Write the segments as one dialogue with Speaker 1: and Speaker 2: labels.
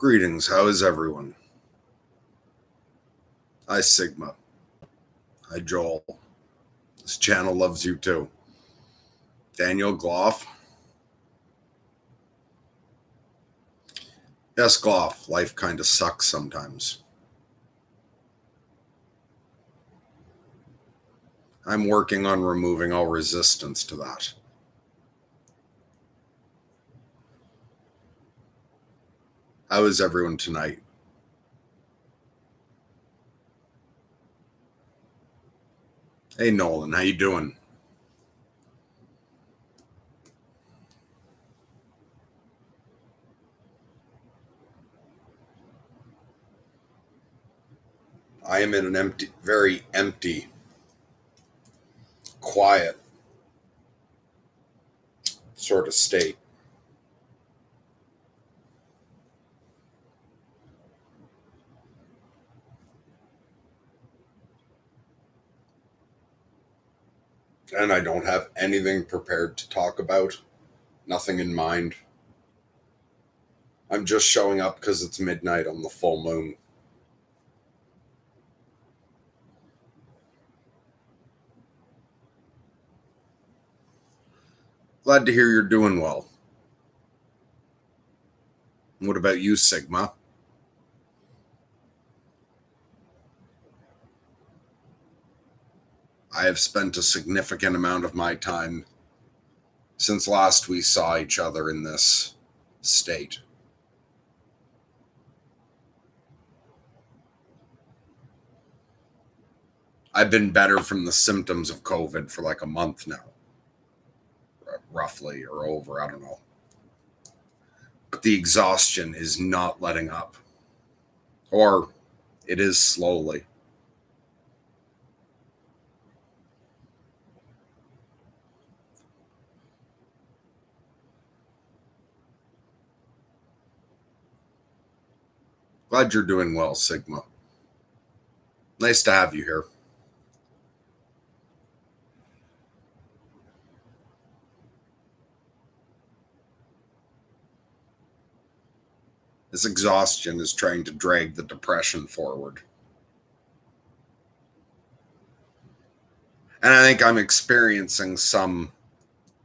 Speaker 1: Greetings, how is everyone? Hi, Sigma. Hi, Joel. This channel loves you too. Daniel Gloff. Yes, Gloff, life kind of sucks sometimes. I'm working on removing all resistance to that. How is everyone tonight? Hey, Nolan, how you doing? I am in an very empty, quiet sort of state. And I don't have anything prepared to talk about, nothing in mind. I'm just showing up because it's midnight on the full moon. Glad to hear you're doing well. What about you, Sigma? I have spent a significant amount of my time since last we saw each other in this state. I've been better from the symptoms of COVID for like a month now, roughly, or over, I don't know. But the exhaustion is not letting up. Or it is slowly. Glad you're doing well, Sigma. Nice to have you here. This exhaustion is trying to drag the depression forward. And I think I'm experiencing some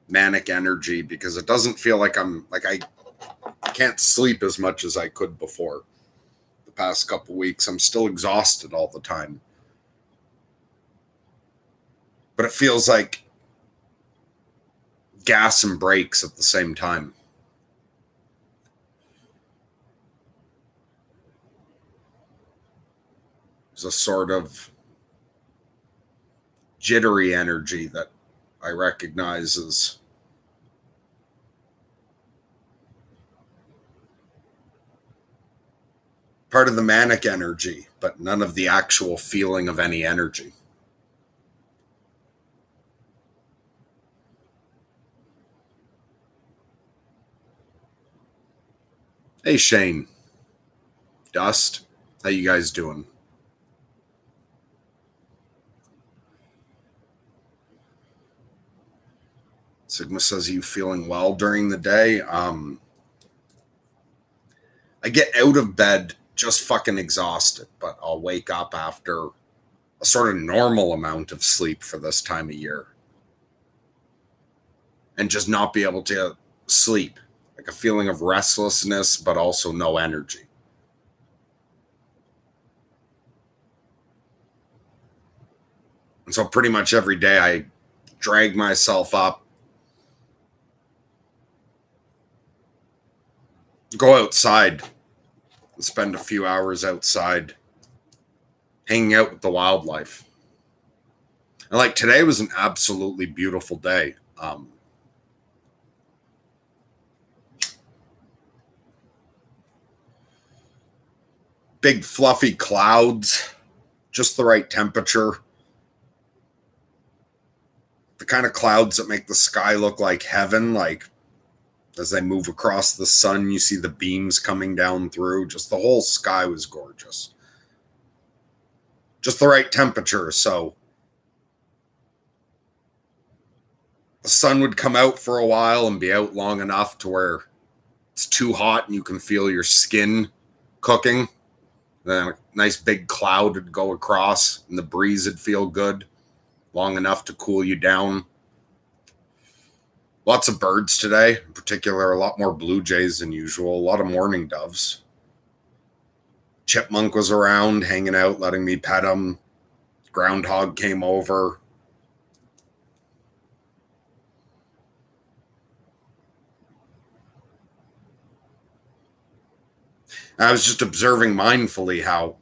Speaker 1: manic energy because it doesn't feel like I can't sleep as much as I could before. The past couple weeks, I'm still exhausted all the time. But it feels like gas and brakes at the same time. There's a sort of jittery energy that I recognize as part of the manic energy, but none of the actual feeling of any energy. Hey, Shane. Dust. How you guys doing? Sigma says, are you feeling well during the day? I get out of bed just fucking exhausted, but I'll wake up after a sort of normal amount of sleep for this time of year and just not be able to sleep. Like a feeling of restlessness, but also no energy. And so pretty much every day I drag myself up, go outside, and spend a few hours outside hanging out with the wildlife. And like today was an absolutely beautiful day. Big fluffy clouds, just the right temperature. The kind of clouds that make the sky look like heaven, like as they move across the sun, you see the beams coming down through. Just the whole sky was gorgeous. Just the right temperature, so the sun would come out for a while and be out long enough to where it's too hot and you can feel your skin cooking. Then a nice big cloud would go across, and the breeze would feel good, long enough to cool you down. Lots of birds today, in particular, a lot more blue jays than usual, a lot of mourning doves. Chipmunk was around, hanging out, letting me pet him. Groundhog came over. I was just observing mindfully how,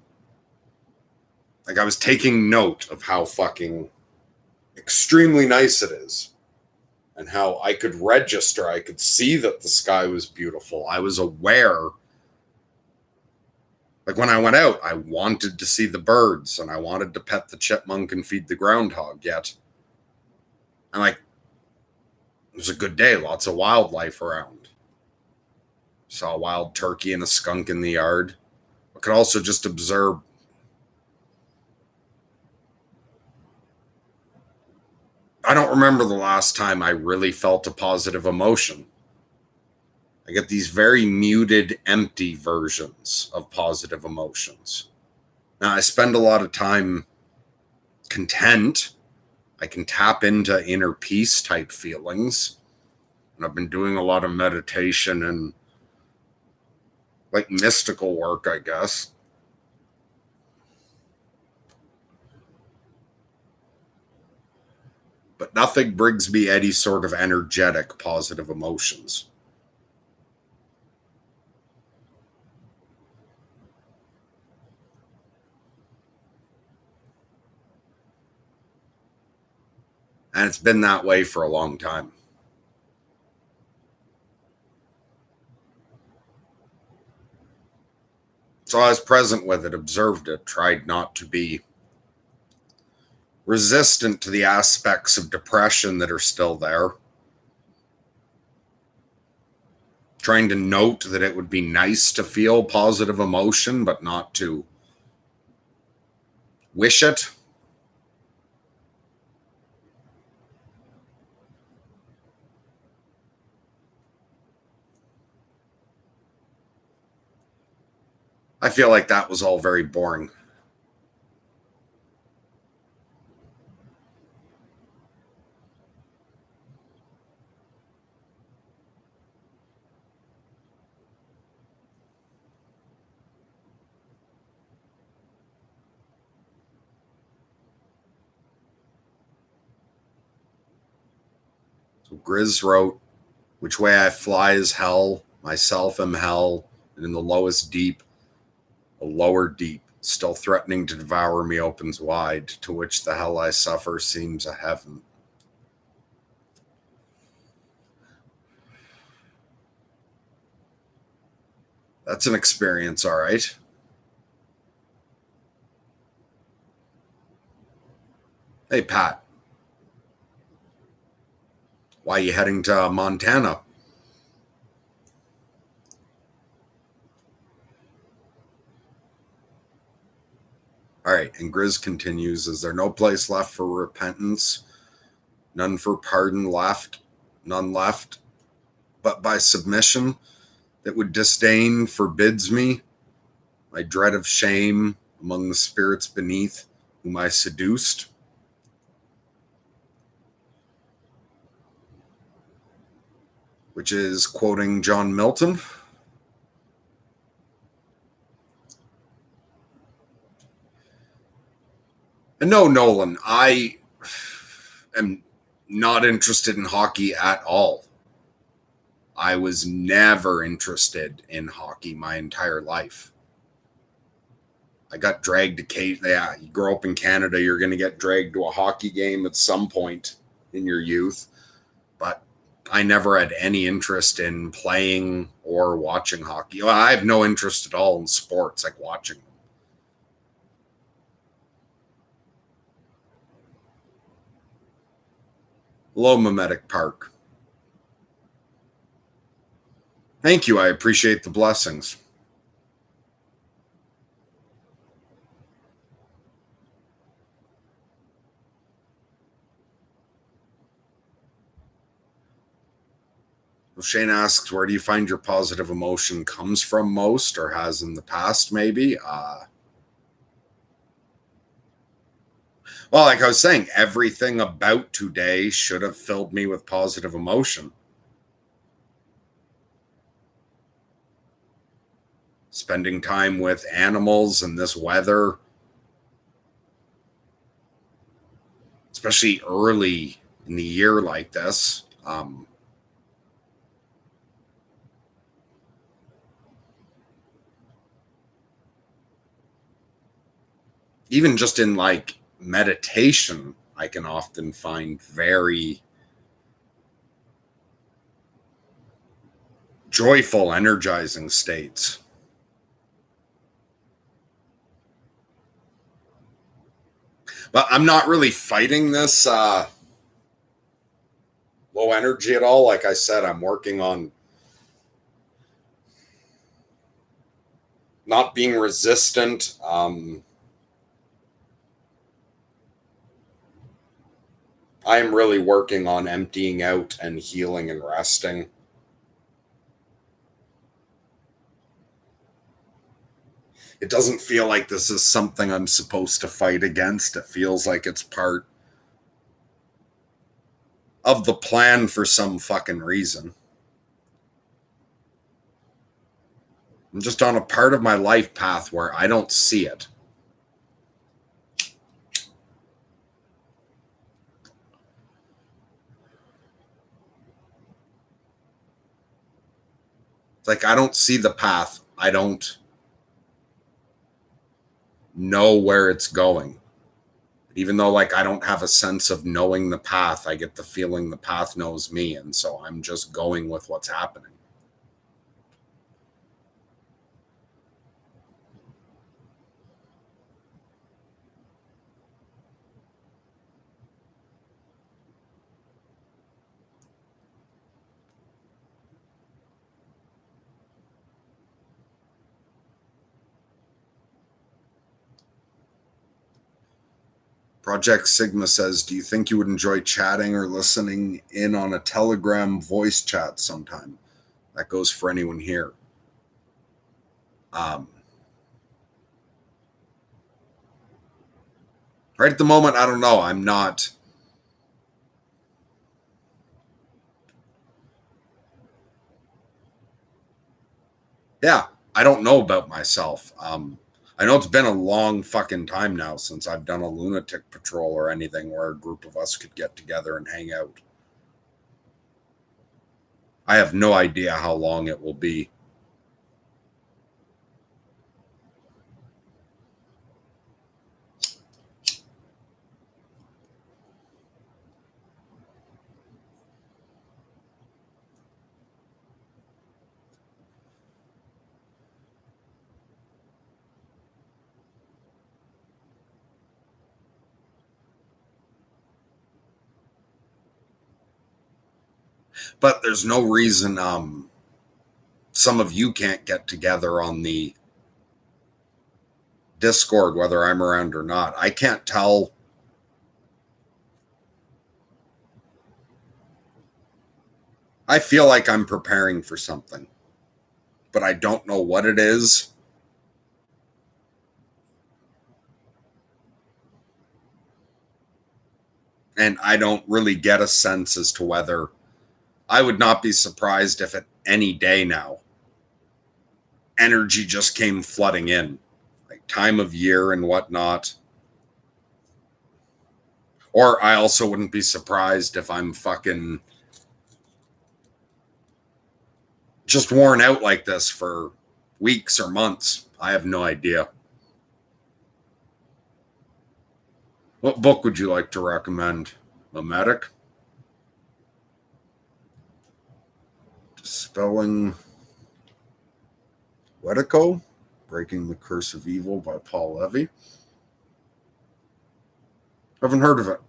Speaker 1: like, I was taking note of how fucking extremely nice it is. And how I could register, I could see that the sky was beautiful. I was aware. Like when I went out, I wanted to see the birds and I wanted to pet the chipmunk and feed the groundhog. Yet, and like, it was a good day, lots of wildlife around. Saw a wild turkey and a skunk in the yard. I could also just observe. I don't remember the last time I really felt a positive emotion. I get these very muted, empty versions of positive emotions. Now, I spend a lot of time content. I can tap into inner peace type feelings. And I've been doing a lot of meditation and like mystical work, I guess. But nothing brings me any sort of energetic positive emotions. And it's been that way for a long time. So I was present with it, observed it, tried not to be resistant to the aspects of depression that are still there. Trying to note that it would be nice to feel positive emotion, but not to wish it. I feel like that was all very boring. So Grizz wrote, "Which way I fly is hell, myself am hell, and in the lowest deep, a lower deep, still threatening to devour me opens wide, to which the hell I suffer seems a heaven." That's an experience, all right. Hey, Pat, why are you heading to Montana? All right, and Grizz continues, "Is there no place left for repentance? None for pardon left, none left, but by submission that would disdain forbids me, my dread of shame among the spirits beneath whom I seduced?" Which is quoting John Milton. And no, Nolan, I am not interested in hockey at all. I was never interested in hockey my entire life. I got dragged to yeah, you grow up in Canada, you're going to get dragged to a hockey game at some point in your youth. But I never had any interest in playing or watching hockey. Well, I have no interest at all in sports, like watching them. Hello, Mimetic Park. Thank you. I appreciate the blessings. Shane asks, where do you find your positive emotion comes from most, or has in the past, maybe? Well, like I was saying, everything about today should have filled me with positive emotion. Spending time with animals and this weather, especially early in the year like this. Even just in like meditation, I can often find very joyful, energizing states. But I'm not really fighting this low energy at all. Like I said, I'm working on not being resistant. I am really working on emptying out and healing and resting. It doesn't feel like this is something I'm supposed to fight against. It feels like it's part of the plan for some fucking reason. I'm just on a part of my life path where I don't see it. It's like I don't see the path. I don't know where it's going. Even though like I don't have a sense of knowing the path, I get the feeling the path knows me, and so I'm just going with what's happening. Project Sigma says, do you think you would enjoy chatting or listening in on a Telegram voice chat sometime? That goes for anyone here. Right at the moment, I don't know. I'm not. Yeah, I don't know about myself. I know it's been a long fucking time now since I've done a lunatic patrol or anything where a group of us could get together and hang out. I have no idea how long it will be. But there's no reason some of you can't get together on the Discord, whether I'm around or not. I can't tell. I feel like I'm preparing for something, but I don't know what it is. And I don't really get a sense as to whether I would not be surprised if at any day now energy just came flooding in, like time of year and whatnot. Or I also wouldn't be surprised if I'm fucking just worn out like this for weeks or months. I have no idea. What book would you like to recommend? Lunatic? Dispelling Wetico? Breaking the Curse of Evil by Paul Levy. Haven't heard of it.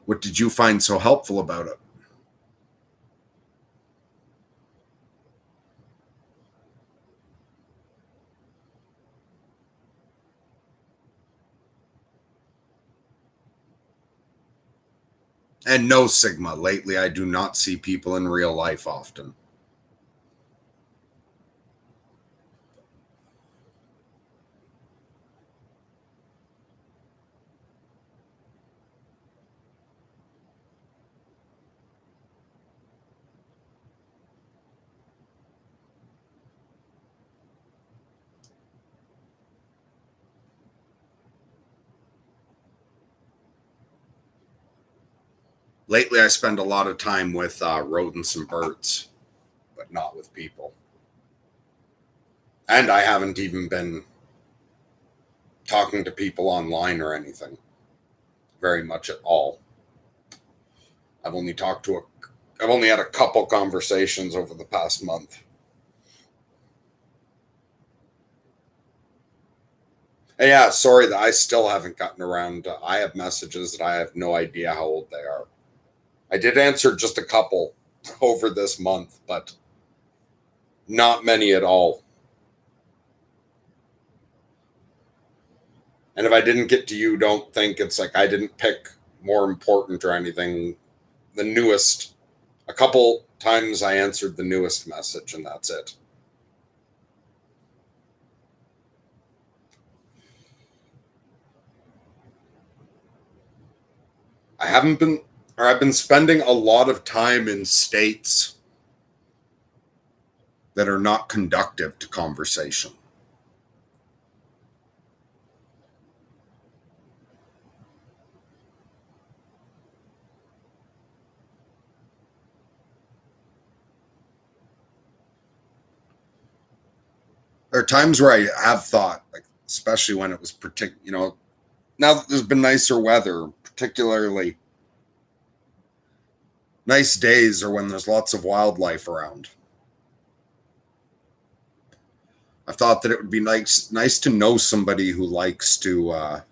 Speaker 1: What did you find so helpful about it? And no, Sigma. Lately, I do not see people in real life often. Lately, I spend a lot of time with rodents and birds, but not with people. And I haven't even been talking to people online or anything very much at all. I've only talked to I've only had a couple conversations over the past month. And yeah, sorry that I still haven't gotten around. I have messages that I have no idea how old they are. I did answer just a couple over this month, but not many at all. And if I didn't get to you, don't think it's like I didn't pick more important or anything. The newest, a couple times I answered the newest message, and that's it. I haven't been, or I've been spending a lot of time in states that are not conductive to conversation. There are times where I have thought, like, especially when it was now that there's been nicer weather, particularly nice days or when there's lots of wildlife around. I've thought that it would be nice to know somebody who likes to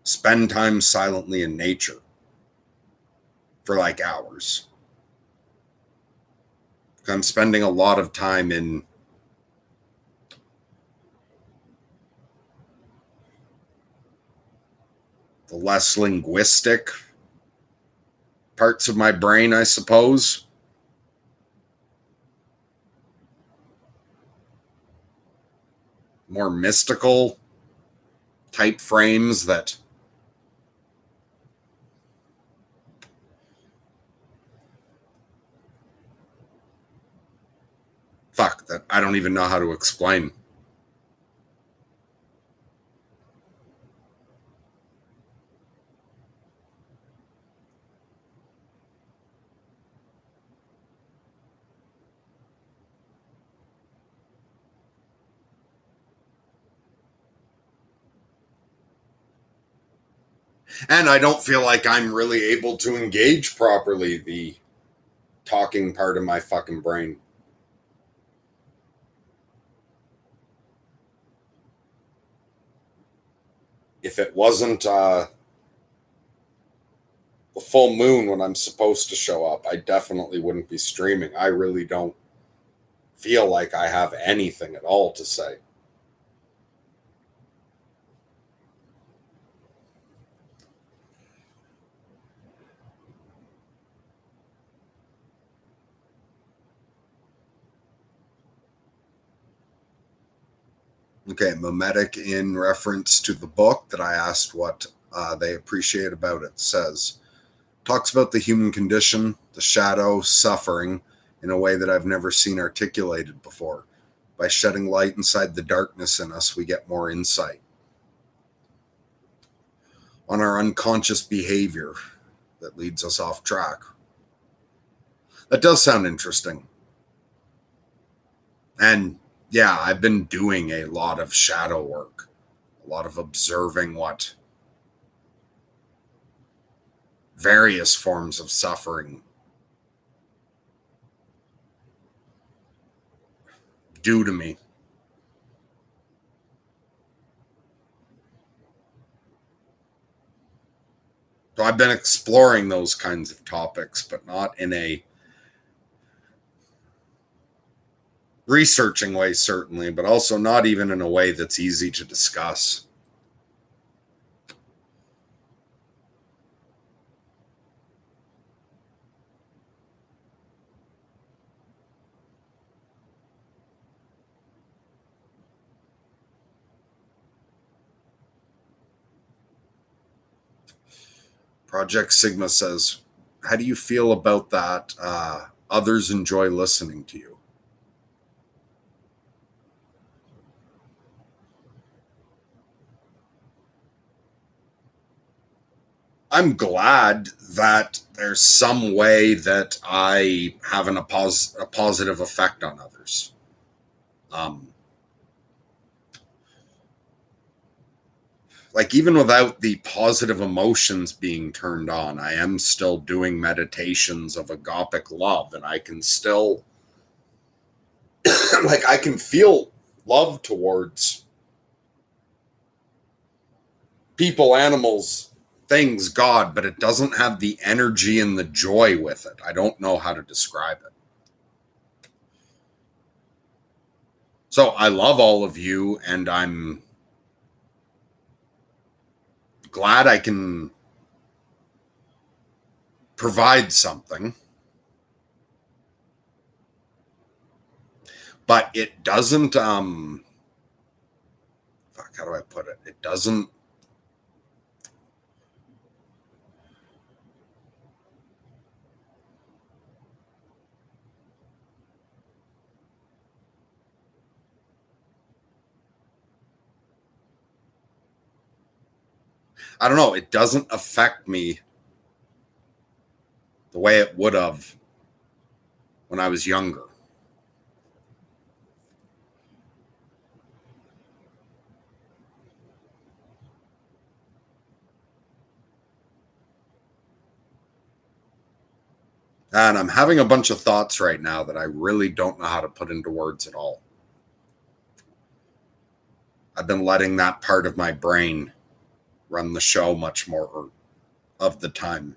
Speaker 1: spend time silently in nature for like hours. I'm spending a lot of time in the less linguistic parts of my brain, I suppose. More mystical type frames that that I don't even know how to explain. And I don't feel like I'm really able to engage properly the talking part of my fucking brain. If it wasn't the full moon when I'm supposed to show up, I definitely wouldn't be streaming. I really don't feel like I have anything at all to say. Okay, Memetic, in reference to the book that I asked what they appreciate about it, says, talks about the human condition, the shadow, suffering, in a way that I've never seen articulated before. By shedding light inside the darkness in us, we get more insight on our unconscious behavior that leads us off track. That does sound interesting. And yeah, I've been doing a lot of shadow work, a lot of observing what various forms of suffering do to me. So I've been exploring those kinds of topics, but not in a researching way, certainly, but also not even in a way that's easy to discuss. Project Sigma says, how do you feel about that? Others enjoy listening to you. I'm glad that there's some way that I have a positive effect on others. Like, even without the positive emotions being turned on, I am still doing meditations of agapic love, and I can still, like, I can feel love towards people, animals, things, God, but it doesn't have the energy and the joy with it. I don't know how to describe it. So I love all of you, and I'm glad I can provide something, but it doesn't, fuck, how do I put it? It doesn't, I don't know, it doesn't affect me the way it would have when I was younger. And I'm having a bunch of thoughts right now that I really don't know how to put into words at all. I've been letting that part of my brain run the show much more of the time.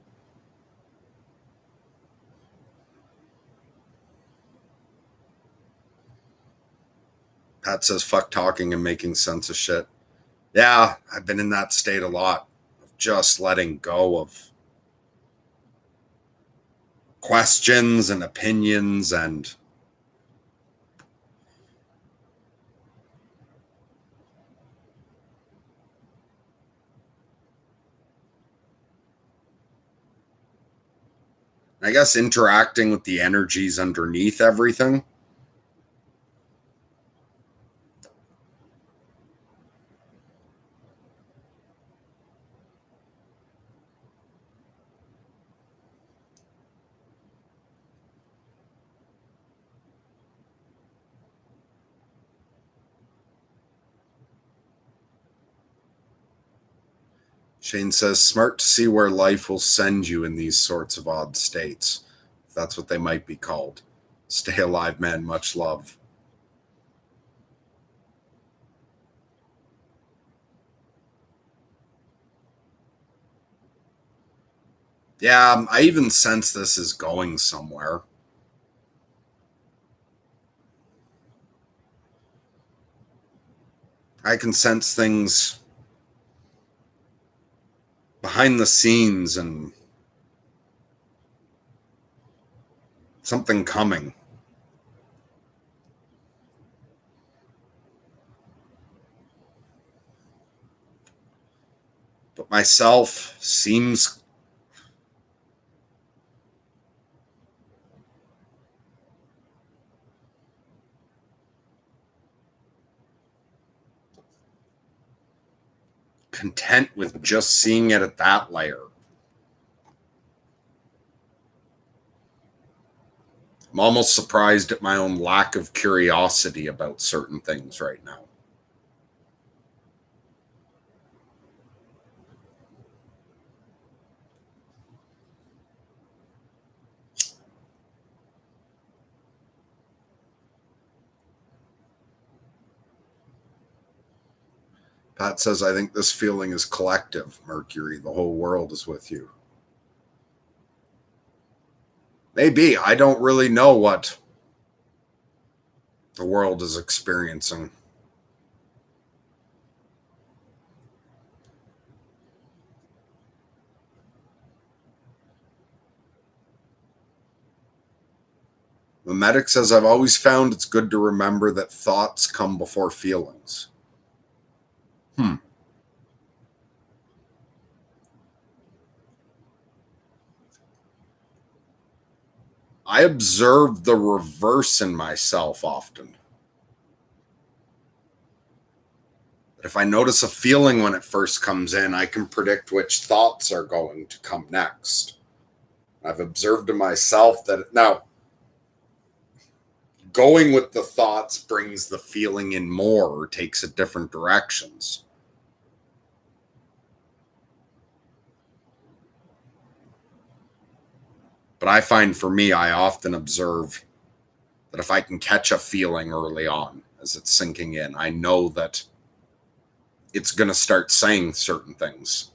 Speaker 1: Pat says, fuck talking and making sense of shit. Yeah, I've been in that state a lot of just letting go of questions and opinions, and I guess interacting with the energies underneath everything. Shane says, smart to see where life will send you in these sorts of odd states. If that's what they might be called. Stay alive, man. Much love. Yeah, I even sense this is going somewhere. I can sense things behind the scenes and something coming. But myself seems content with just seeing it at that layer. I'm almost surprised at my own lack of curiosity about certain things right now. Pat says, I think this feeling is collective, Mercury. The whole world is with you. Maybe. I don't really know what the world is experiencing. The medic says, I've always found it's good to remember that thoughts come before feelings. I observe the reverse in myself often. If I notice a feeling when it first comes in, I can predict which thoughts are going to come next. I've observed in myself that now going with the thoughts brings the feeling in more or takes it different directions. But I find for me, I often observe that if I can catch a feeling early on as it's sinking in, I know that it's going to start saying certain things.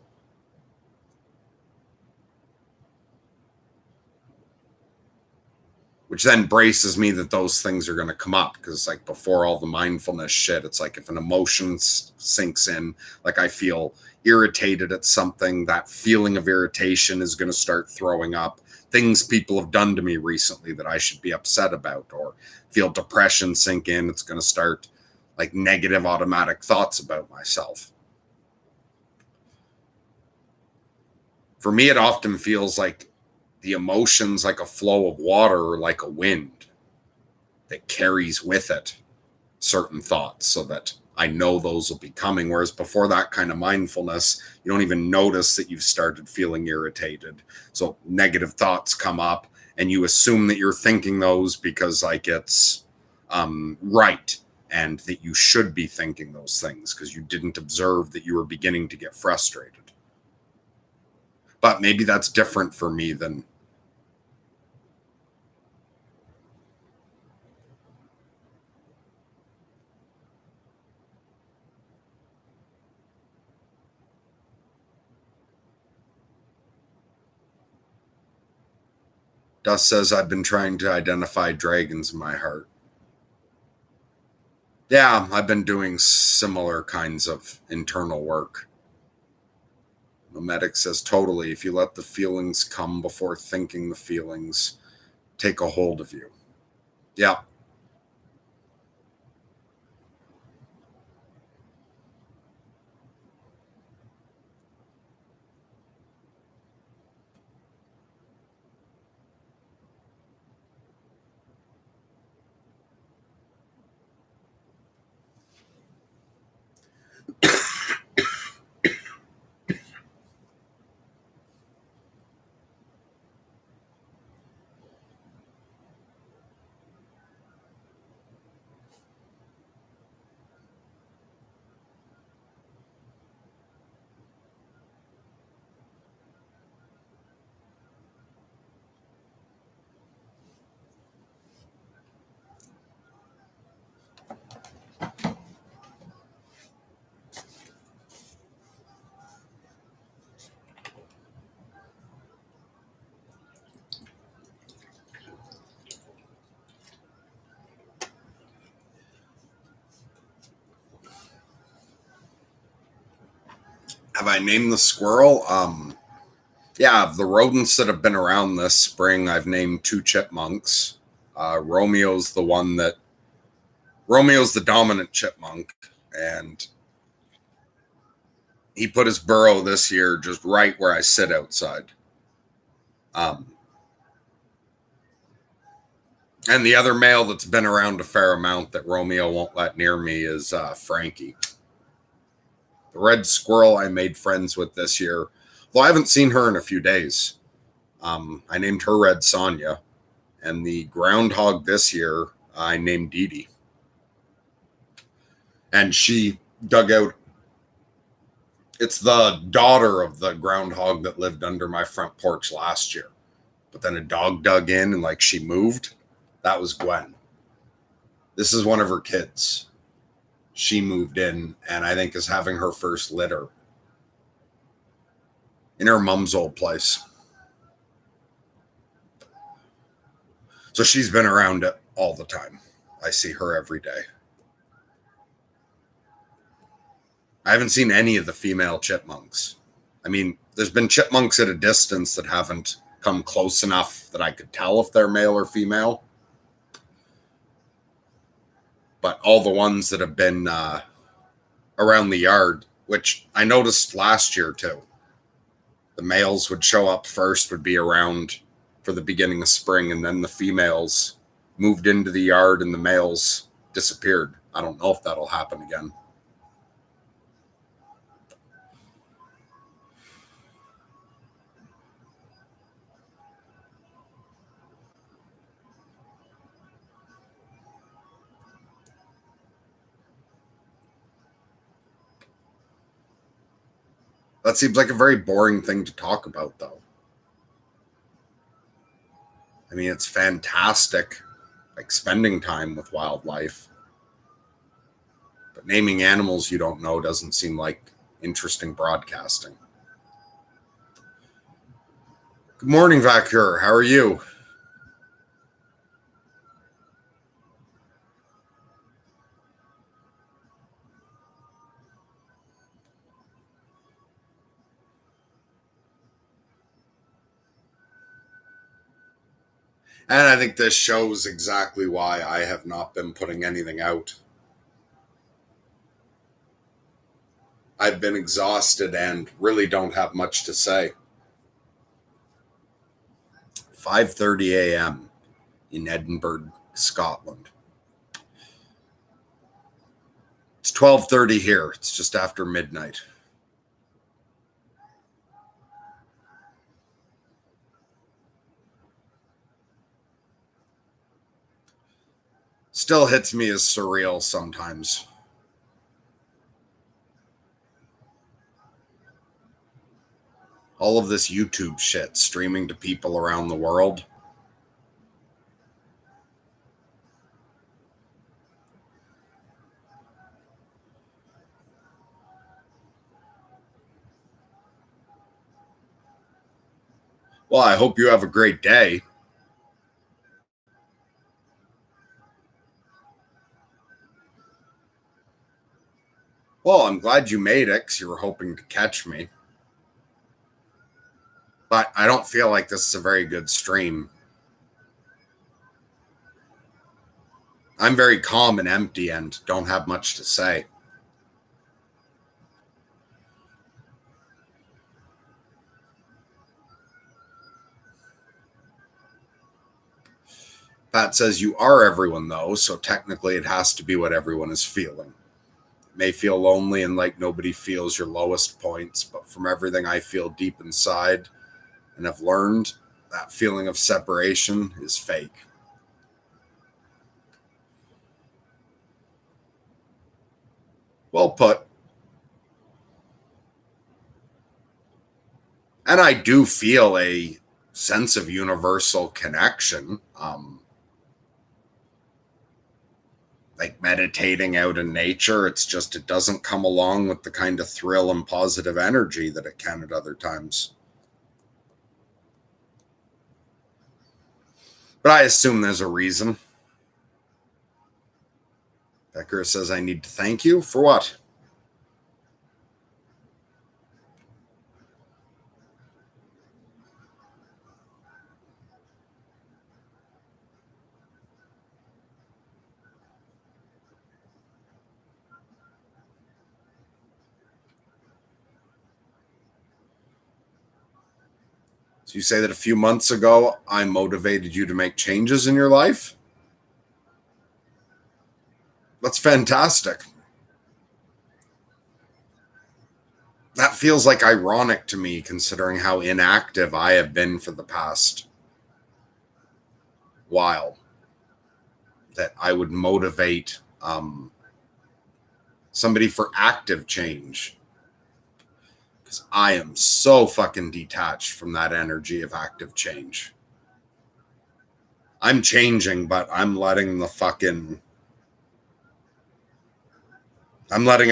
Speaker 1: Which then braces me that those things are going to come up, because like before all the mindfulness shit, it's like if an emotion sinks in, like I feel irritated at something, that feeling of irritation is going to start throwing up things people have done to me recently that I should be upset about, or feel depression sink in, it's going to start like negative automatic thoughts about myself. For me, it often feels like the emotions like a flow of water or like a wind that carries with it certain thoughts, so that I know those will be coming. Whereas before that kind of mindfulness, you don't even notice that you've started feeling irritated. So negative thoughts come up and you assume that you're thinking those because like it's right, and that you should be thinking those things because you didn't observe that you were beginning to get frustrated. But maybe that's different for me than Dust says, I've been trying to identify dragons in my heart. Yeah, I've been doing similar kinds of internal work. Lunatic says, totally. If you let the feelings come before thinking the feelings take a hold of you. Yeah. Have I named the squirrel? Yeah, the rodents that have been around this spring, I've named 2 chipmunks. Romeo's the one that Romeo's the dominant chipmunk, and he put his burrow this year just right where I sit outside. Um, and the other male that's been around a fair amount that Romeo won't let near me is Frankie. The red squirrel I made friends with this year, though I haven't seen her in a few days. I named her Red Sonia, and the groundhog this year I named Dee Dee. And she dug out. It's the daughter of the groundhog that lived under my front porch last year. But then a dog dug in and like she moved. That was Gwen. This is one of her kids. She moved in and I think is having her first litter in her mom's old place. So she's been around it all the time. I see her every day. I haven't seen any of the female chipmunks. I mean, there's been chipmunks at a distance that haven't come close enough that I could tell if they're male or female. But all the ones that have been around the yard, which I noticed last year too, the males would show up first, would be around for the beginning of spring, and then the females moved into the yard and the males disappeared. I don't know if that'll happen again. That seems like a very boring thing to talk about, though. I mean, it's fantastic, like spending time with wildlife. But naming animals you don't know doesn't seem like interesting broadcasting. Good morning, Vacur. How are you? And I think this shows exactly why I have not been putting anything out. I've been exhausted and really don't have much to say. 5:30 a.m. in Edinburgh, Scotland. It's 12:30 here. It's just after midnight. Still hits me as surreal sometimes. All of this YouTube shit streaming to people around the world. Well, I hope you have a great day. Well, I'm glad you made it because you were hoping to catch me. But I don't feel like this is a very good stream. I'm very calm and empty and don't have much to say. Pat says you are everyone, though, so technically it has to be what everyone is feeling. It may feel lonely and like nobody feels your lowest points, but from everything I feel deep inside and have learned, that feeling of separation is fake. Well put. And I do feel a sense of universal connection. Like meditating out in nature, it's just it doesn't come along with the kind of thrill and positive energy that it can at other times. But I assume there's a reason. Becker says I need to thank you for what? So you say that a few months ago I motivated you to make changes in your life? That's fantastic. That feels like ironic to me considering how inactive I have been for the past while. That I would motivate somebody for active change. Because I am so fucking detached from that energy of active change. I'm changing, but I'm letting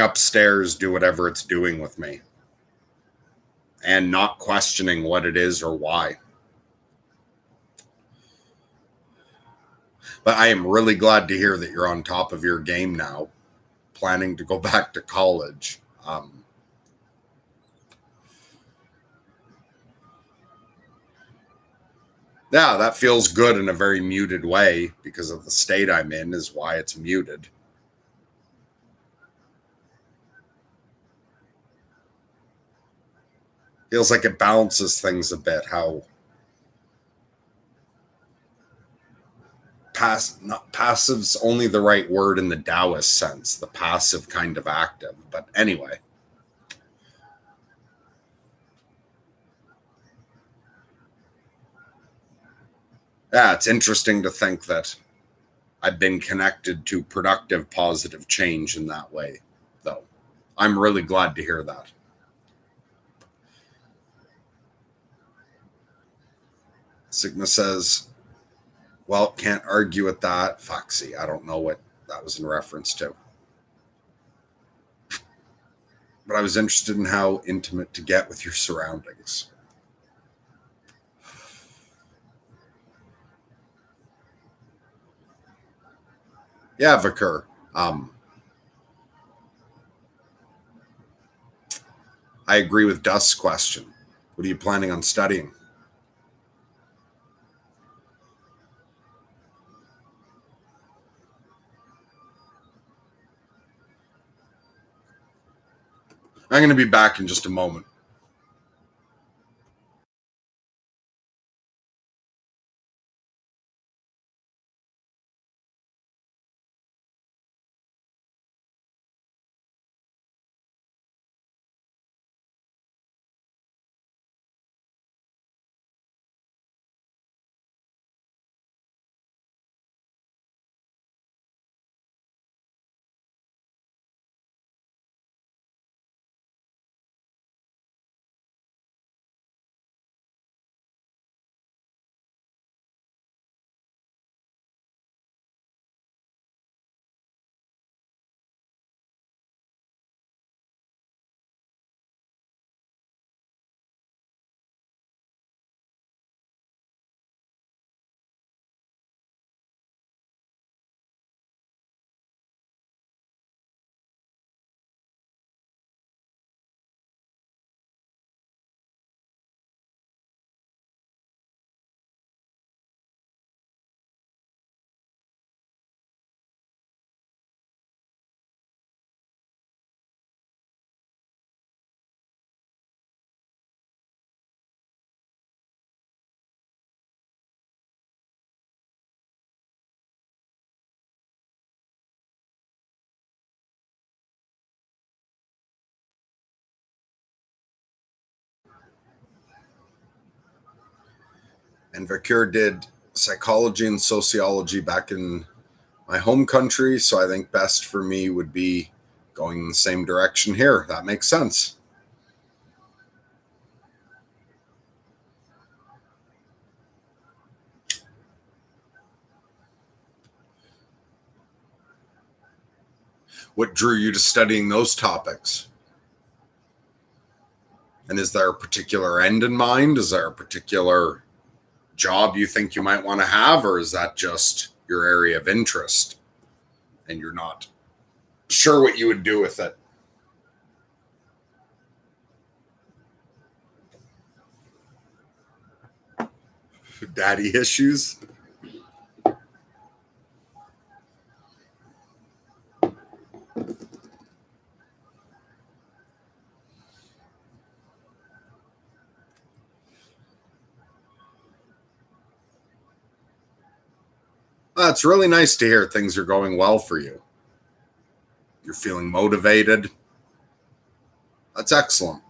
Speaker 1: upstairs do whatever it's doing with me and not questioning what it is or why. But I am really glad to hear that you're on top of your game now, planning to go back to college. Yeah, that feels good in a very muted way because of the state I'm in is why it's muted. Feels like it balances things a bit, how Not passive's only the right word in the Taoist sense, the passive kind of active. But anyway. Yeah, it's interesting to think that I've been connected to productive, positive change in that way, though. I'm really glad to hear that. Sigma says, well, can't argue with that. Foxy, I don't know what that was in reference to. But I was interested in how intimate to get with your surroundings. Yeah, Vicar. I agree with Dust's question. What are you planning on studying? I'm going to be back in just a moment. And Vicar did psychology and sociology back in my home country, so I think best for me would be going in the same direction here. That makes sense. What drew you to studying those topics? And is there a particular end in mind? Is there a particular job you think you might want to have, or is that just your area of interest and you're not sure what you would do with it? Daddy issues? Well, it's really nice to hear things are going well for you. You're feeling motivated. That's excellent.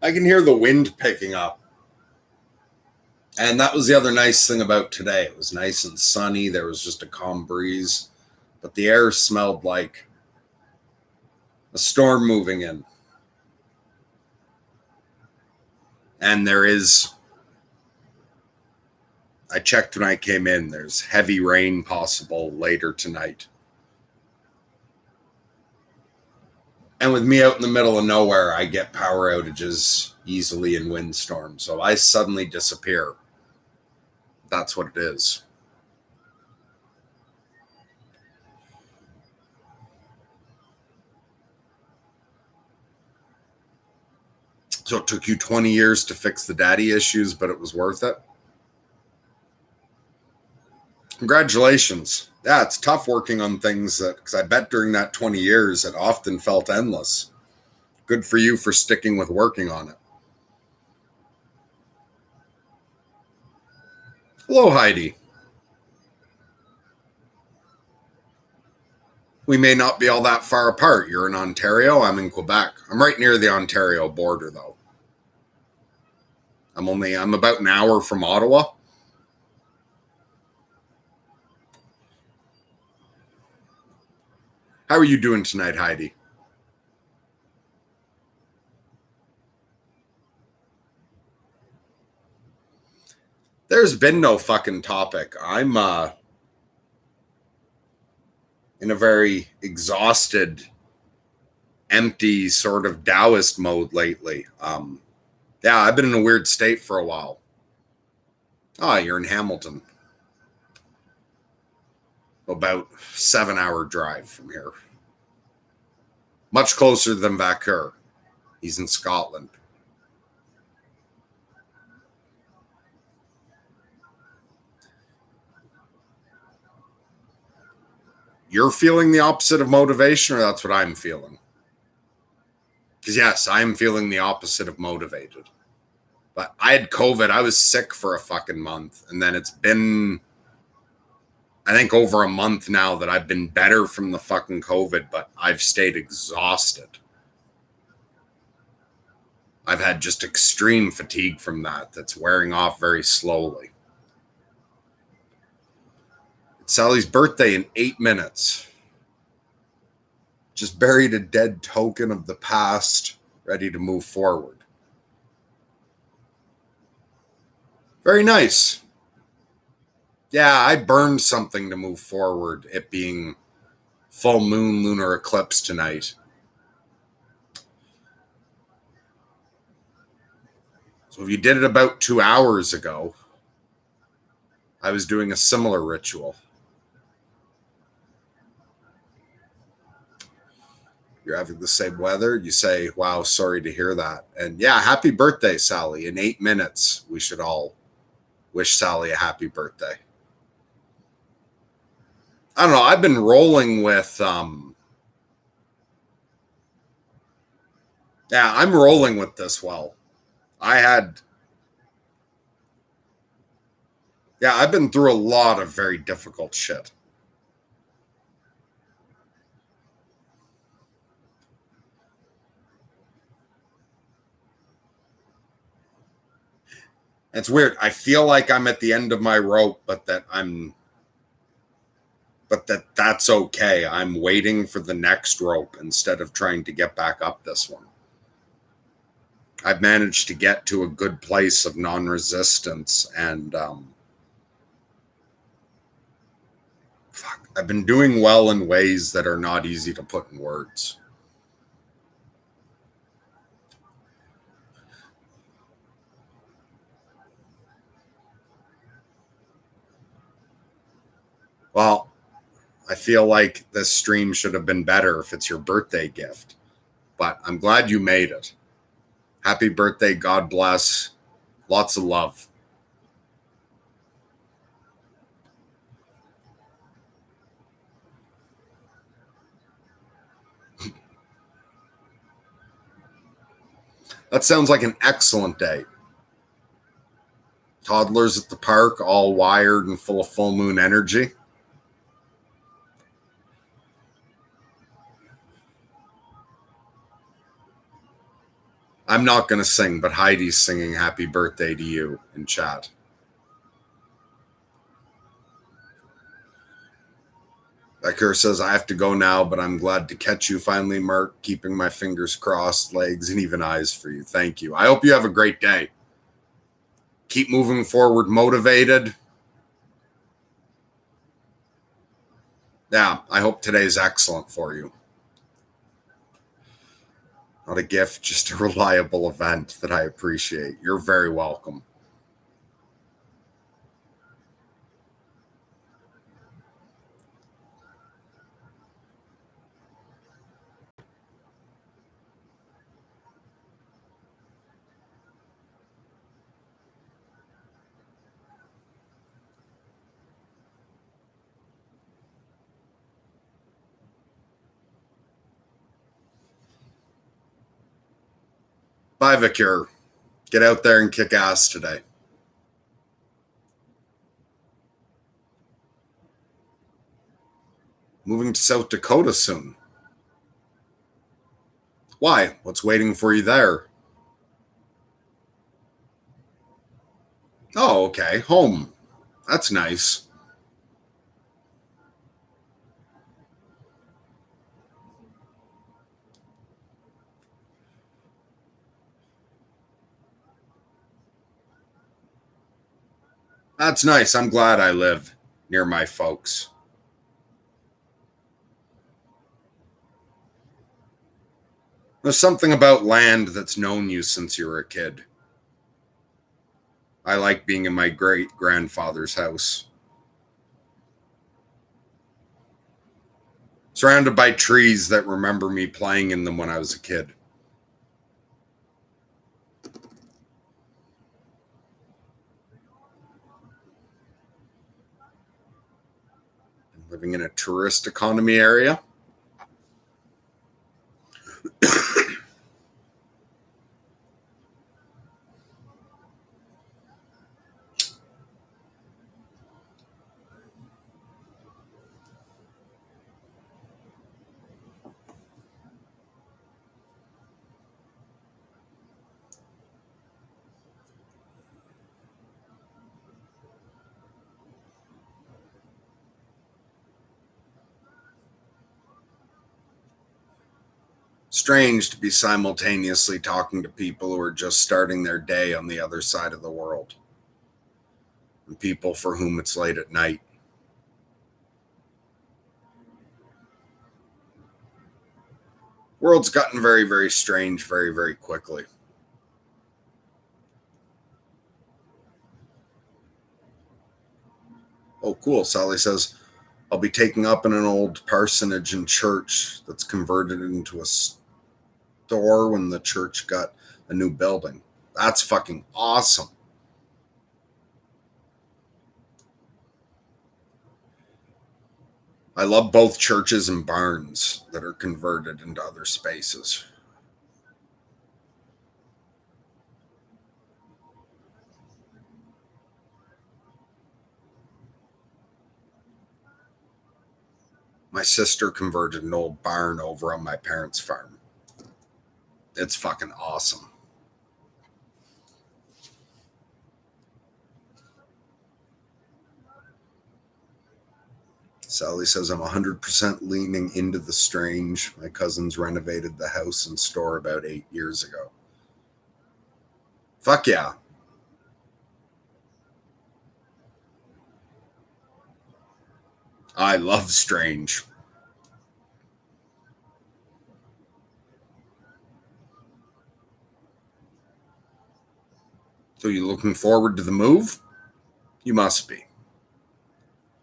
Speaker 1: I can hear the wind picking up. And that was the other nice thing about today. It was nice and sunny. There was just a calm breeze, but the air smelled like a storm moving in. And there is, I checked when I came in, there's heavy rain possible later tonight. And with me out in the middle of nowhere, I get power outages easily in windstorms. So I suddenly disappear. That's what it is. So it took you 20 years to fix the daddy issues, but it was worth it. Congratulations. Yeah, it's tough working on things that, because I bet during that 20 years, it often felt endless. Good for you for sticking with working on it. Hello, Heidi. We may not be all that far apart. You're in Ontario. I'm in Quebec. I'm right near the Ontario border, though. I'm about an hour from Ottawa. How are you doing tonight, Heidi? There's been no fucking topic. I'm in a very exhausted, empty sort of Taoist mode lately. Yeah, I've been in a weird state for a while. Oh, you're in Hamilton. About 7-hour drive from here. Much closer than Vancouver. He's in Scotland. You're feeling the opposite of motivation, or that's what I'm feeling? Because yes, I'm feeling the opposite of motivated. But I had COVID. I was sick for a fucking month. And then it's been, I think, over a month now that I've been better from the fucking COVID, but I've stayed exhausted. I've had just extreme fatigue from that that's wearing off very slowly. It's Sally's birthday in 8 minutes. Just buried a dead token of the past, ready to move forward. Very nice. Yeah, I burned something to move forward, it being full moon lunar eclipse tonight. So if you did it about 2 hours ago, I was doing a similar ritual. You're having the same weather. You say, wow, sorry to hear that. And yeah, happy birthday, Sally. In 8 minutes, we should all wish Sally a happy birthday. I don't know. I've been rolling with, I'm rolling with this well. I've been through a lot of very difficult shit. It's weird. I feel like I'm at the end of my rope, but that's okay. I'm waiting for the next rope instead of trying to get back up this one. I've managed to get to a good place of non-resistance, and I've been doing well in ways that are not easy to put in words. Well, I feel like this stream should have been better if it's your birthday gift, but I'm glad you made it. Happy birthday. God bless. Lots of love. That sounds like an excellent day. Toddlers at the park, all wired and full of full moon energy. I'm not going to sing, but Heidi's singing happy birthday to you in chat. Becker says, I have to go now, but I'm glad to catch you finally, Mark. Keeping my fingers crossed, legs, and even eyes for you. Thank you. I hope you have a great day. keep moving forward motivated. Yeah, I hope today's excellent for you. Not a gift, just a reliable event that I appreciate. You're very welcome. Bye, Vicur. Get out there and kick ass today. Moving to South Dakota soon. Why? What's waiting for you there? Oh, okay. Home. That's nice. That's nice. I'm glad I live near my folks. There's something about land that's known you since you were a kid. I like being in my great grandfather's house, surrounded by trees that remember me playing in them when I was a kid. Living in a tourist economy area. Strange to be simultaneously talking to people who are just starting their day on the other side of the world, and people for whom it's late at night. World's gotten very, very strange very, very quickly. Oh, cool. Sally says, I'll be taking up in an old parsonage and church that's converted into a store when the church got a new building. That's fucking awesome. I love both churches and barns that are converted into other spaces. My sister converted an old barn over on my parents' farm. It's fucking awesome. Sally says, I'm 100% leaning into the strange. My cousins renovated the house and store about 8 years ago. Fuck yeah. I love strange. So you looking forward to the move? You must be.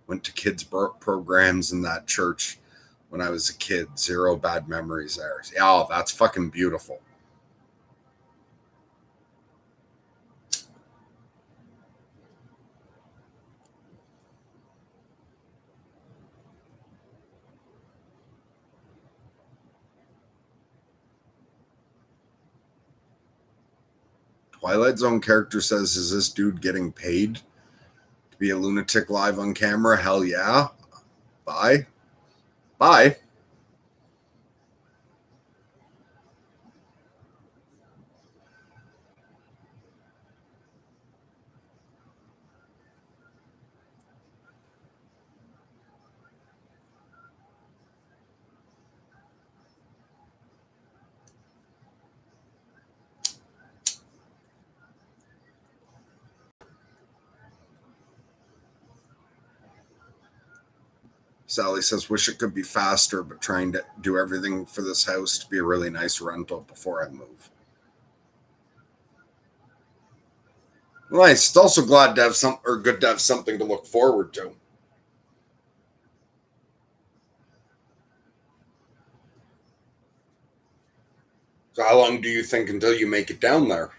Speaker 1: Went to kids programs in that church when I was a kid. Zero bad memories there. Oh, that's fucking beautiful. Twilight Zone character says, is this dude getting paid to be a lunatic live on camera? Hell yeah. Bye. Bye. Sally says, wish it could be faster, but trying to do everything for this house to be a really nice rental before I move. Nice. It's also glad to have good to have something to look forward to. So how long do you think until you make it down there?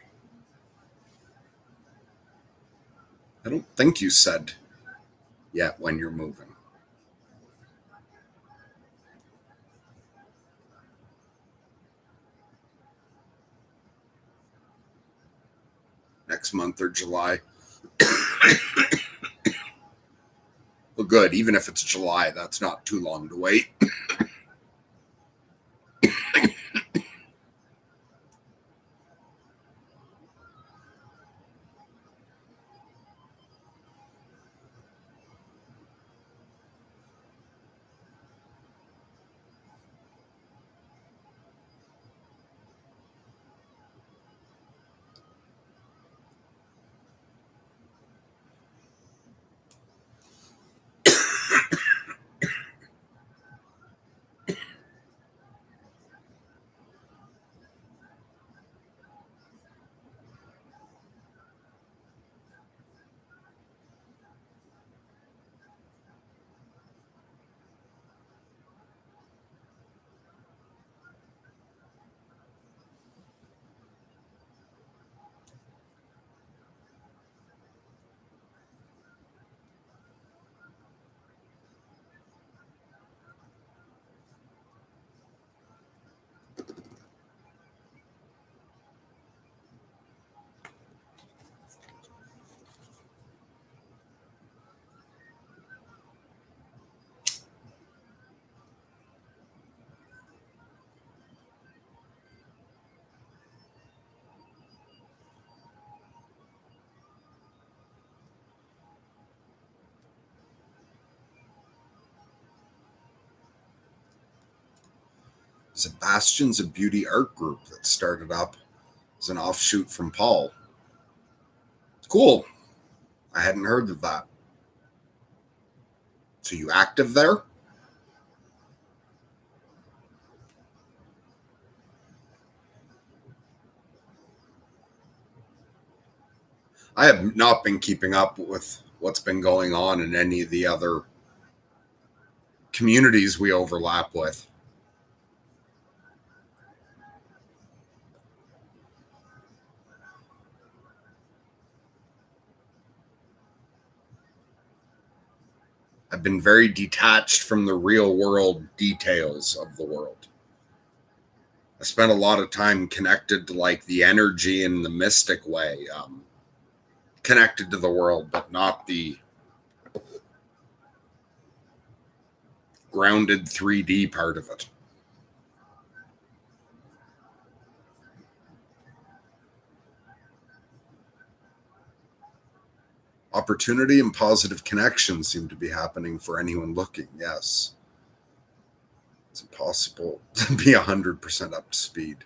Speaker 1: I don't think you said yet when you're moving. Next month or July. Well, good. Even if it's July, that's not too long to wait. Sebastian's a beauty art group that started up as an offshoot from Paul. Cool. I hadn't heard of that. So you active there? I have not been keeping up with what's been going on in any of the other communities we overlap with. I've been very detached from the real world details of the world. I spent a lot of time connected to like the energy and the mystic way, connected to the world, but not the grounded 3D part of it. Opportunity and positive connections seem to be happening for anyone looking. Yes. It's impossible to be 100% up to speed.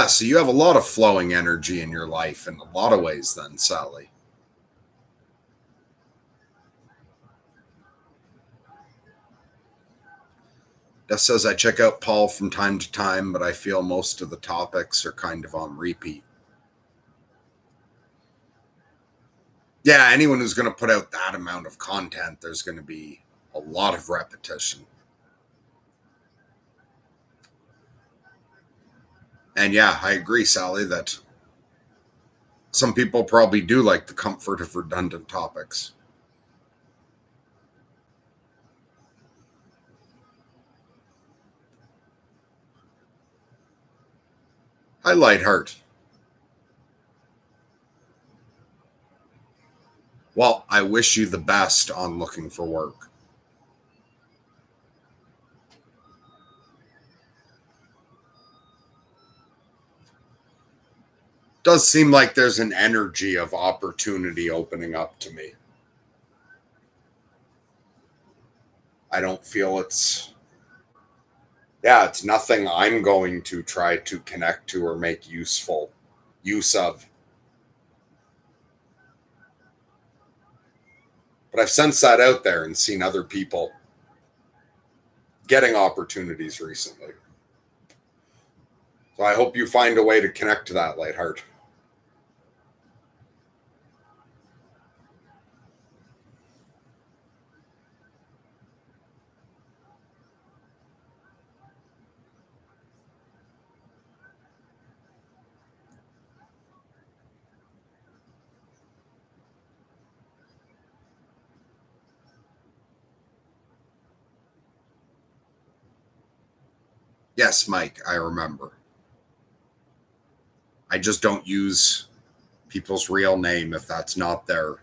Speaker 1: So you have a lot of flowing energy in your life in a lot of ways, then, Sally. That says I check out Paul from time to time, but I feel most of the topics are kind of on repeat. Yeah, anyone who's going to put out that amount of content, there's going to be a lot of repetition. And yeah, I agree, Sally, that some people probably do like the comfort of redundant topics. Hi, Lightheart. Well, I wish you the best on looking for work. Does seem like there's an energy of opportunity opening up to me. I don't feel it's Yeah, it's nothing I'm going to try to connect to or make useful use of. But I've sensed that out there and seen other people getting opportunities recently. So I hope you find a way to connect to that, Lightheart. Yes, Mike, I remember. I just don't use people's real name if that's not their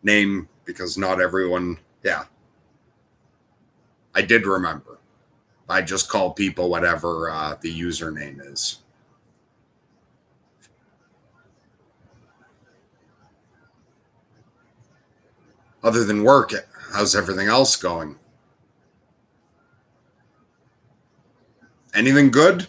Speaker 1: name because not everyone, yeah, I did remember. I just call people whatever the username is. Other than work, how's everything else going? Anything good?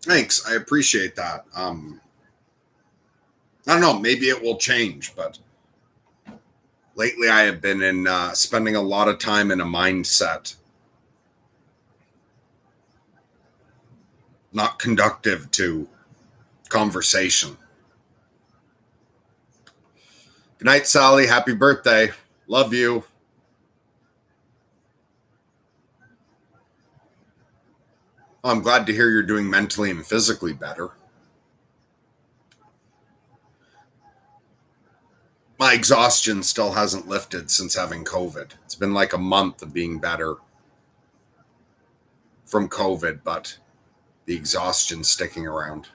Speaker 1: Thanks. I appreciate that. I don't know. Maybe it will change, but lately I have been in spending a lot of time in a mindset not conductive to conversation. Good night, Sally. Happy birthday. Love you. Oh, I'm glad to hear you're doing mentally and physically better. My exhaustion still hasn't lifted since having COVID. It's been like a month of being better from COVID, but the exhaustion sticking around.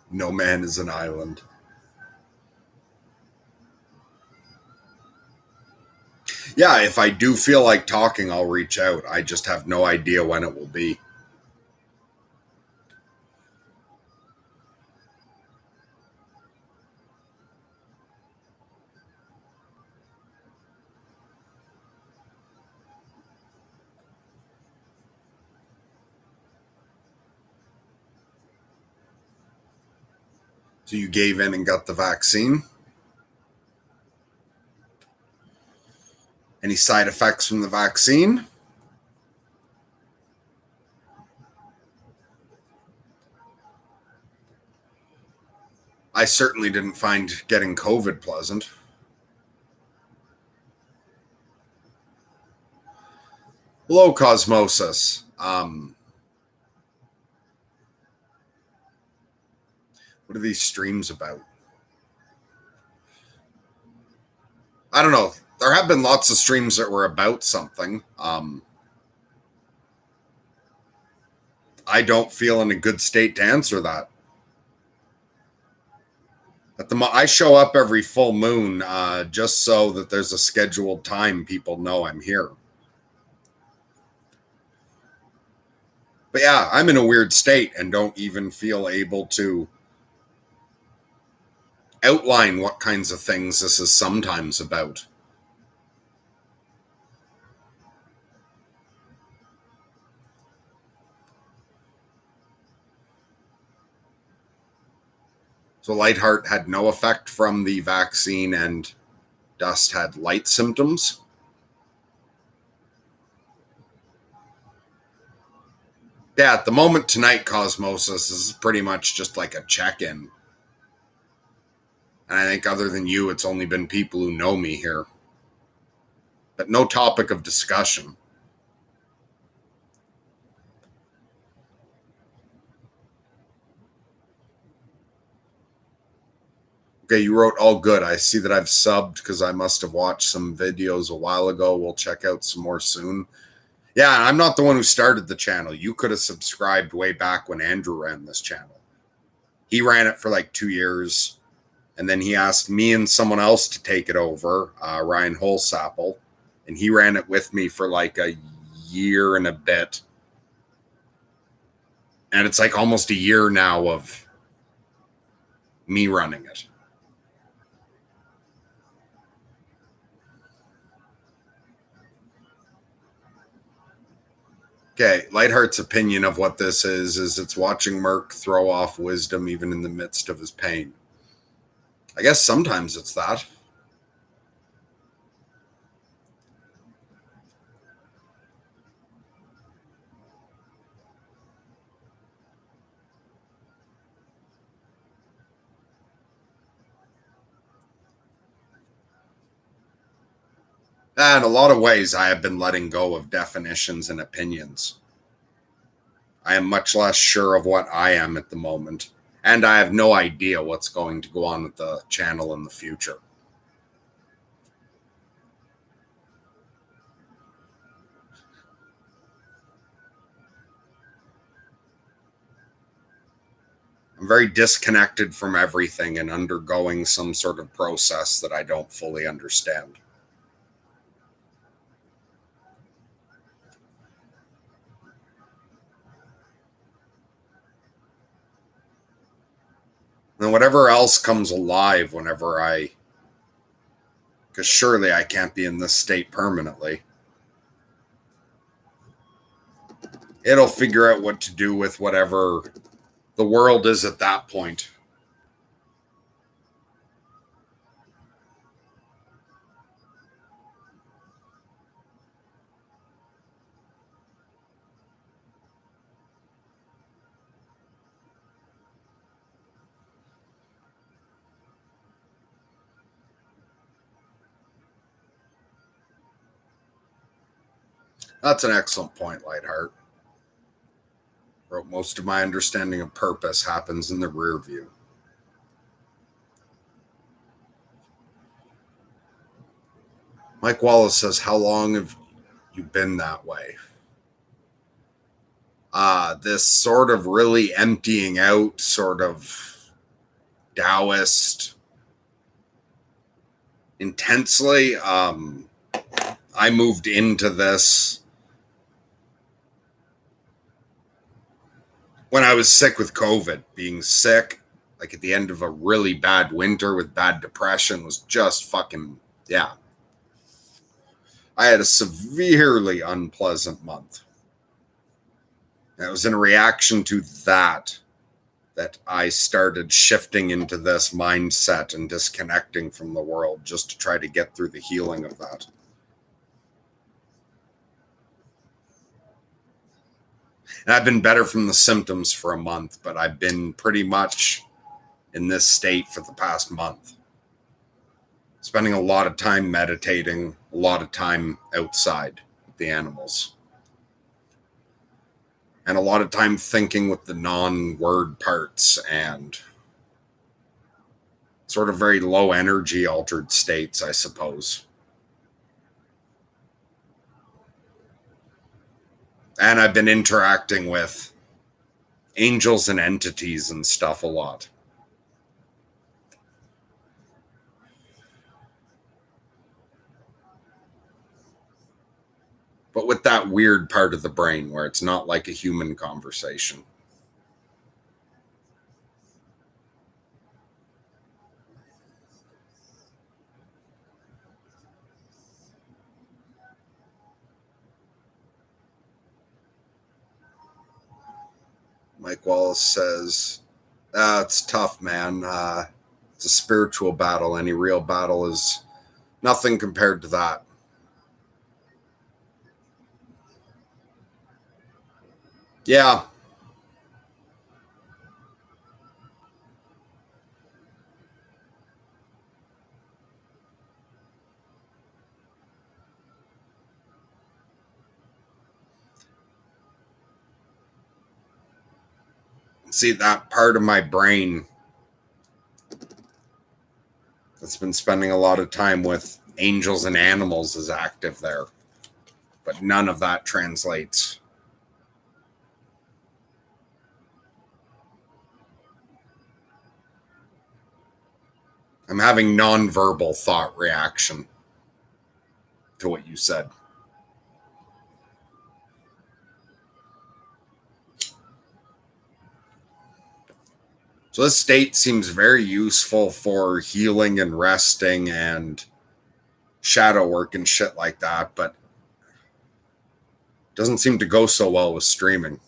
Speaker 1: No man is an island. Yeah, if I do feel like talking, I'll reach out. I just have no idea when it will be. So you gave in and got the vaccine? Any side effects from the vaccine? I certainly didn't find getting COVID pleasant. Hello, Cosmosis. What are these streams about? I don't know. There have been lots of streams that were about something. I don't feel in a good state to answer that. I show up every full moon just so that there's a scheduled time people know I'm here. But yeah, I'm in a weird state and don't even feel able to outline what kinds of things this is sometimes about. So Lightheart had no effect from the vaccine and Dust had light symptoms. Yeah, at the moment tonight, Cosmosis is pretty much just like a check-in. And I think other than you, it's only been people who know me here. But no topic of discussion. Okay, you wrote all good. I see that I've subbed because I must have watched some videos a while ago. We'll check out some more soon. Yeah, I'm not the one who started the channel. You could have subscribed way back when Andrew ran this channel. He ran it for like 2 years, and then he asked me and someone else to take it over, Ryan Holsapple, and he ran it with me for like a year and a bit. And it's like almost a year now of me running it. Okay, Lightheart's opinion of what this is it's watching Merc throw off wisdom even in the midst of his pain. I guess sometimes it's that. In a lot of ways, I have been letting go of definitions and opinions. I am much less sure of what I am at the moment, and I have no idea what's going to go on with the channel in the future. I'm very disconnected from everything and undergoing some sort of process that I don't fully understand. And whatever else comes alive whenever because surely I can't be in this state permanently. It'll figure out what to do with whatever the world is at that point. That's an excellent point, Lightheart. Wrote most of my understanding of purpose happens in the rear view. Mike Wallace says, how long have you been that way? This sort of really emptying out, sort of Taoist, intensely. I moved into this when I was sick with COVID. Being sick, like at the end of a really bad winter with bad depression, was just fucking, yeah. I had a severely unpleasant month. And it was in reaction to that I started shifting into this mindset and disconnecting from the world just to try to get through the healing of that. And I've been better from the symptoms for a month, but I've been pretty much in this state for the past month. Spending a lot of time meditating, a lot of time outside with the animals. And a lot of time thinking with the non-word parts and sort of very low energy altered states, I suppose. And I've been interacting with angels and entities and stuff a lot. But with that weird part of the brain where it's not like a human conversation. Mike Wallace says, it's tough, man. It's a spiritual battle. Any real battle is nothing compared to that. Yeah. See, that part of my brain that's been spending a lot of time with angels and animals is active there. But none of that translates. I'm having nonverbal thought reaction to what you said. So this state seems very useful for healing and resting and shadow work and shit like that, but doesn't seem to go so well with streaming.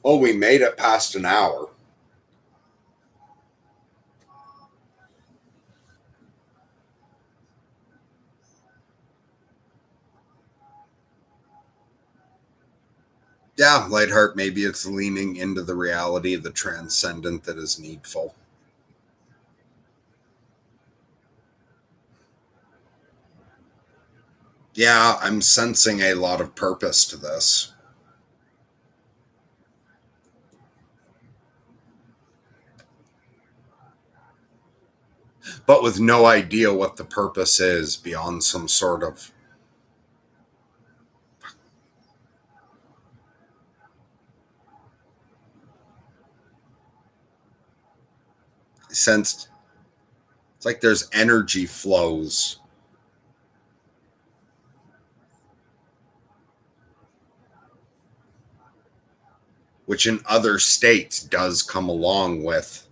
Speaker 1: Oh, we made it past an hour. Yeah, Lightheart, maybe it's leaning into the reality of the transcendent that is needful. Yeah, I'm sensing a lot of purpose to this. But with no idea what the purpose is beyond some sort of sense. It's like there's energy flows, which in other states does come along with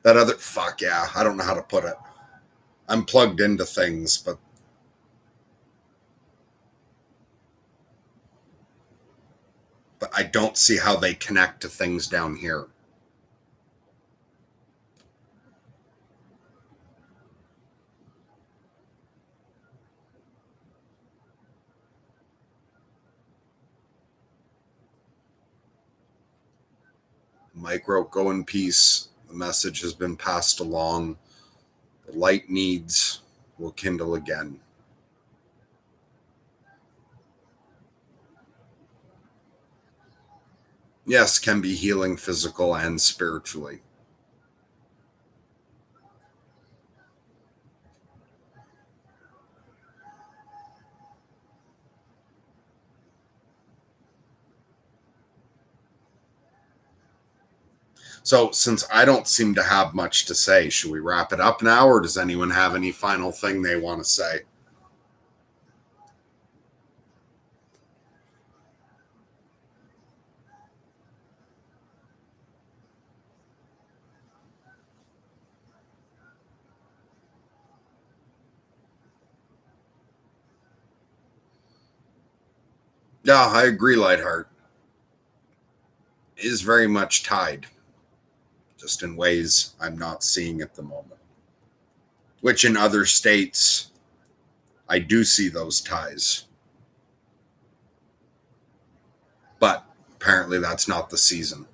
Speaker 1: that other. Fuck yeah, I don't know how to put it. I'm plugged into things, but I don't see how they connect to things down here. Micro, go in peace. The message has been passed along. The light needs will kindle again. Yes, can be healing physical and spiritually. So, since I don't seem to have much to say, should we wrap it up now, or does anyone have any final thing they want to say? Yeah, I agree, Lightheart. It is very much tied, just in ways I'm not seeing at the moment. Which in other states, I do see those ties. But apparently, that's not the season.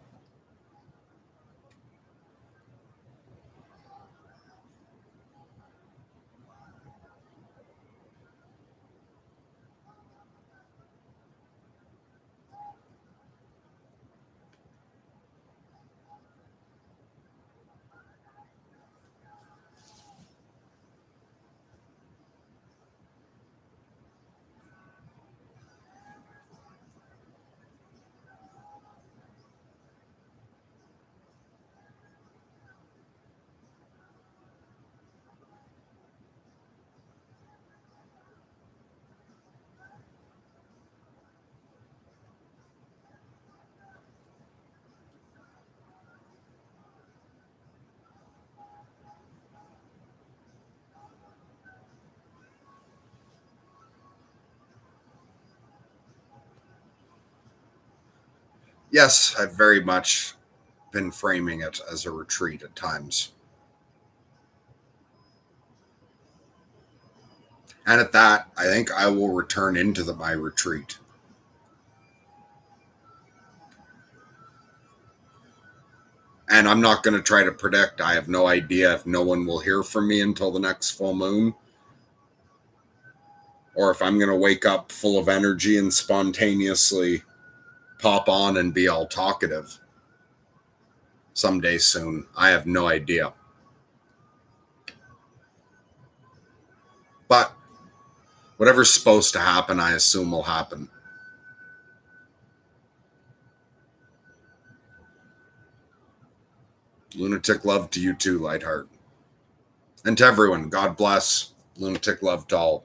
Speaker 1: Yes, I've very much been framing it as a retreat at times. And at that, I think I will return into my retreat. And I'm not going to try to predict. I have no idea if no one will hear from me until the next full moon, or if I'm going to wake up full of energy and spontaneously pop on and be all talkative someday soon. I have no idea. But whatever's supposed to happen, I assume will happen. Lunatic love to you too, Lightheart. And to everyone, God bless. Lunatic love to all.